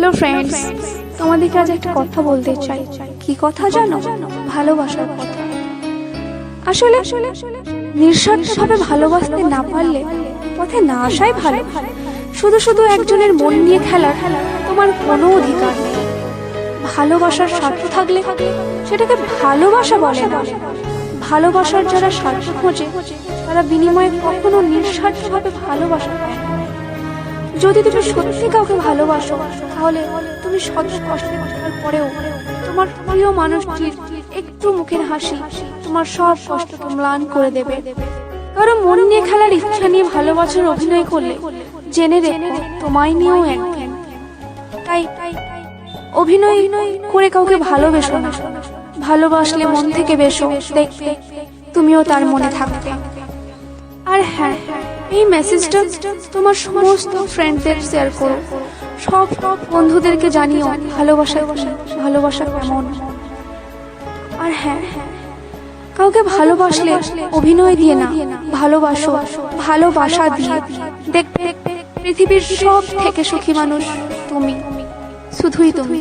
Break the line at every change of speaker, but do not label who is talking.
Hello friends, তোমাদেরকে আজ একটা কথা বলতে চাই। কি কথা জানো? ভালোবাসার কথা। আসলে নিঃস্বার্থভাবে ভালোবাসতে না পারলে পথে না আসাই ভালো। শুধু শুধু একজনের মন নিয়ে খেলার তোমার কোনো অধিকার নেই। ভালোবাসার স্বার্থ থাকলে সেটাকে ভালোবাসা বলে না। ভালোবাসার যারা স্বার্থ খোঁজে তারা বিনিময়ে কখনো নিঃস্বার্থভাবে ভালোবাসা পায় না। যদি তুমি সত্যি কাউকে ভালোবাসো তাহলে তুমি শত কষ্টে থাকার পরেও তোমার প্রিয় মানুষটির একটু মুখের হাসি তোমার সব কষ্টকে ম্লান করে দেবে। কারো মন নিয়ে খেলার ইচ্ছা নিয়ে ভালোবাসার অভিনয় করলে জেনে রেখো তোমায় নিয়েও একদিন। তাই অভিনয় করে কাউকে ভালোবেসো না। ভালোবাসলে মন থেকে বেশো, দেখবে তুমিও তার মনে থাকবে। আর হ্যাঁ, এই মেসেজটা তোমার সমস্ত ফ্রেন্ডদের শেয়ার করো। সব বন্ধুদেরকে জানিও ভালোবাসা কেমন। আর হ্যাঁ, কাউকে ভালোবাসলে অভিনয় দিয়ে না, ভালোবাসো, ভালোবাসা দিয়ে। দেখবে পৃথিবীর সব থেকে সুখী মানুষ তুমি, শুধুই তুমি।